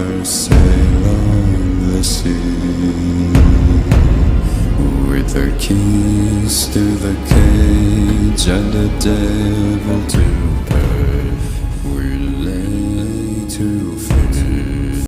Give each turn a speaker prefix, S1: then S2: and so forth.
S1: never sail on the sea. With the keys to the cage and a devil to